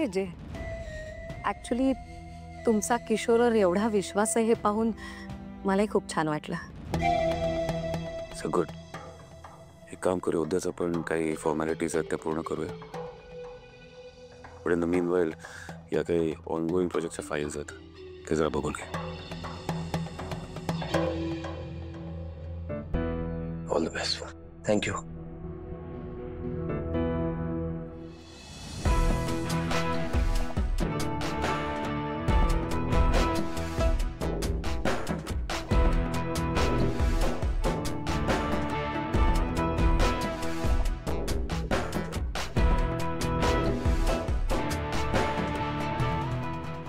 आहे जे ऍक्च्युली तुमचा किशोरवर एवढा विश्वास आहे हे पाहून मलाही खूप छान वाटलं. So good. एक काम करूया, उद्याच आपण काही फॉर्मॅलिटीज आहेत त्या पूर्ण करूया. पण इन द मीनवाइल या काही ऑनगोईंग प्रोजेक्टच्या फाईल्स आहेत ते जरा बघून घे. All the best. Thank you.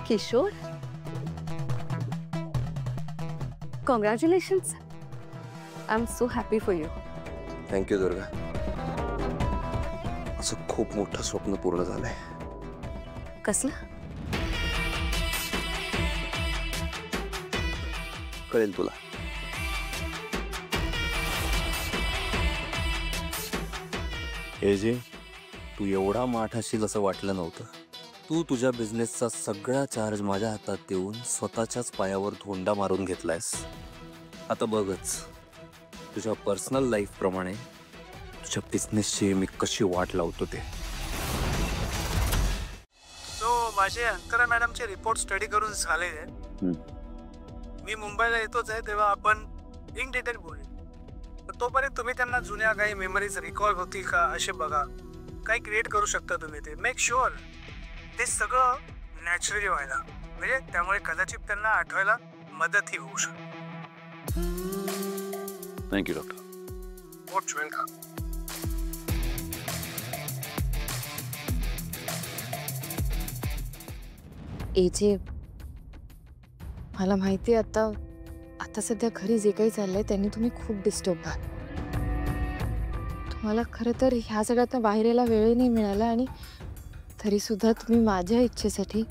Kishor, congratulations. I am so happy for you. Thank you Durga. असं खूप मोठं स्वप्न पूर्ण झालंय. कसलं? कळेल तुला. हे जे तू एवढा माठ असशील असं वाटलं नव्हतं. तू तुझ्या बिझनेसचा सगळा चार्ज माझ्या हातात देऊन स्वतःच्याच पायावर धोंडा मारून घेतलायस. आता बघच तुझ्या पर्सनल लाईफ प्रमाणे तुझ्या बिझनेसची मी कशी वाट लावतो ते. माझे अंतरा मॅडमचे रिपोर्ट स्टडी करून झाले. मी मुंबईला येतोच आहे, तेव्हा आपण इन डिटेल बोलू. तोपर्यंत तुम्ही त्यांना जुन्या काही मेमरीज रिकॉल होतील का असे बघा. काही क्रिएट करू शकता तुम्ही. ते मेक शुअर ते सगळं नॅचरली व्हायला, म्हणजे त्यामुळे कदाचित त्यांना आठवायला मदतही होऊ शकते. Thank you doctor. Most welcome. AJ, मला माहिती आहे आता सध्या घरी जे काही चाललंय त्यांनी तुम्ही खूप डिस्टर्ब आहात. तुम्हाला खरं तर ह्या सगळ्यात बाहेर यायला वेळही नाही मिळाला आणि तरी सुद्धा तुम्ही माझ्या इच्छेसाठी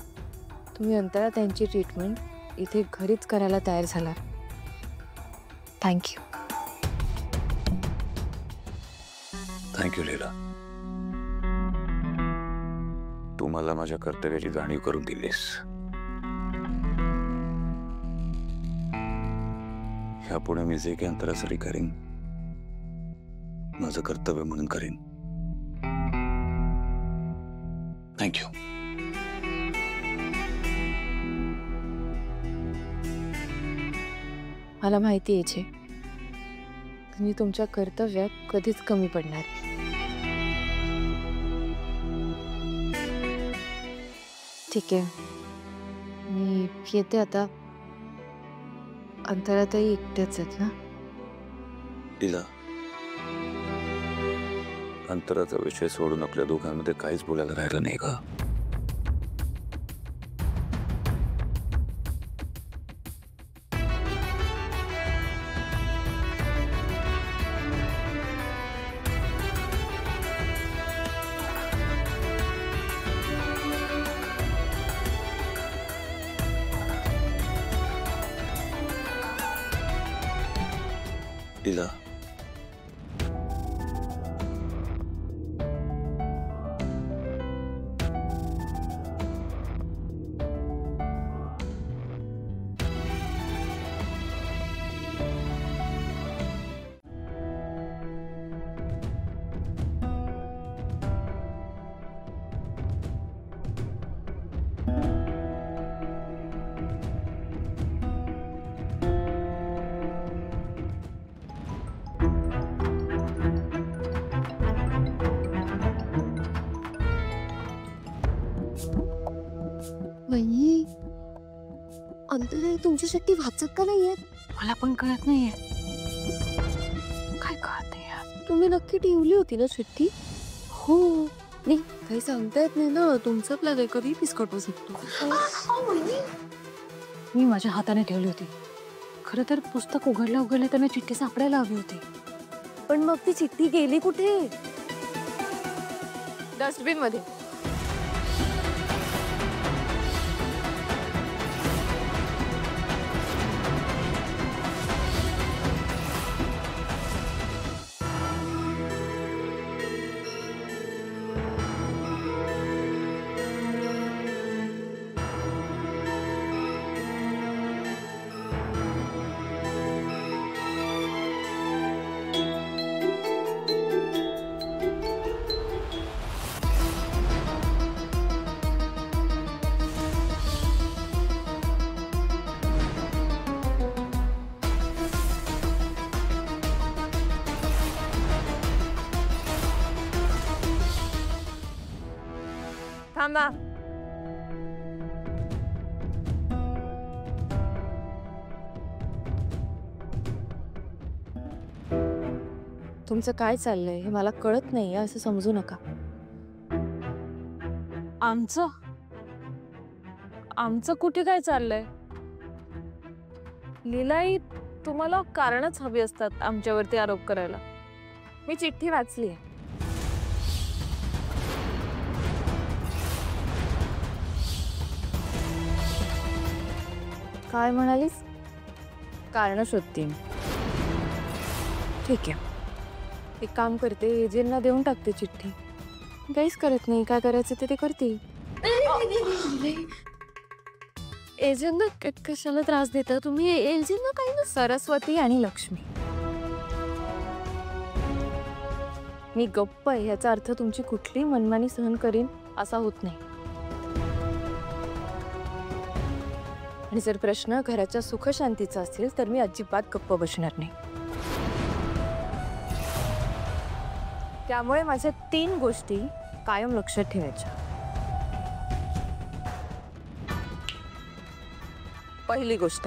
तुम्ही अंतरा त्यांची ट्रीटमेंट इथे घरीच करायला तयार झाला. थँक्यू. थँक्यू लीला. तू मला माझ्या कर्तव्याची जाणीव करून दिलीस. ह्यापुढे मी जे काही अंतरासाठी करीन माझं कर्तव्य म्हणून करीन. थँक्यू. मला माहिती आहे जे तुम्ही तुमच्या कर्तव्यात कधीच कमी पडणार. ठीक आहे, मी येते आता. अंतरातही एकट्याच आहेत ना? लीला, अंतराचा विषय सोडून आपल्या दोघांमध्ये काहीच बोलायला राहिलं नाही का? लीला, अंतरा तुमच्यासाठी वाचत का नाहीये? मला पण कळत नाहीये. काय कळत नाही? तुम्ही नक्की ठेवली होती ना चिठ्ठी? हो. नाही काही सांगता येत नाही ना, तुमचं प्लॅन आहे, कधी पिसकट होऊ शकतो. मी माझ्या हाताने ठेवली होती. खरं तर पुस्तक उघडल्या तर मी चिठ्ठी सापडायला हवी होती. पण मग ती चिठ्ठी गेली कुठे? डस्टबिन मध्ये. थांबा. तुमचं काय चाललंय हे मला कळत नाहीये असं समजू नका. आमचं आमचं कुठे काय चाललंय? लीलाई, तुम्हाला कारणच हवी असतात आमच्यावरती आरोप करायला. मी चिठ्ठी वाचली आहे. काय म्हणालीस? कारण शोधते. ठीक आहे, एक काम करते, एजेंटला देऊन टाकते चिठ्ठी. काहीच करत नाही, काय करायचं ते करतील. एजेंटना कशाला त्रास देता तुम्ही? एजेंटना काही ना. सरस्वती आणि लक्ष्मी, मी गप्प आहे याचा अर्थ तुमची कुठली मनमानी सहन करीन असा होत नाही. आणि जर प्रश्न घराच्या सुखशांतीचा असेल तर मी अजिबात गप्प बसणार नाही. त्यामुळे माझ्या 3 गोष्टी कायम लक्षात ठेवायच्या. पहिली गोष्ट,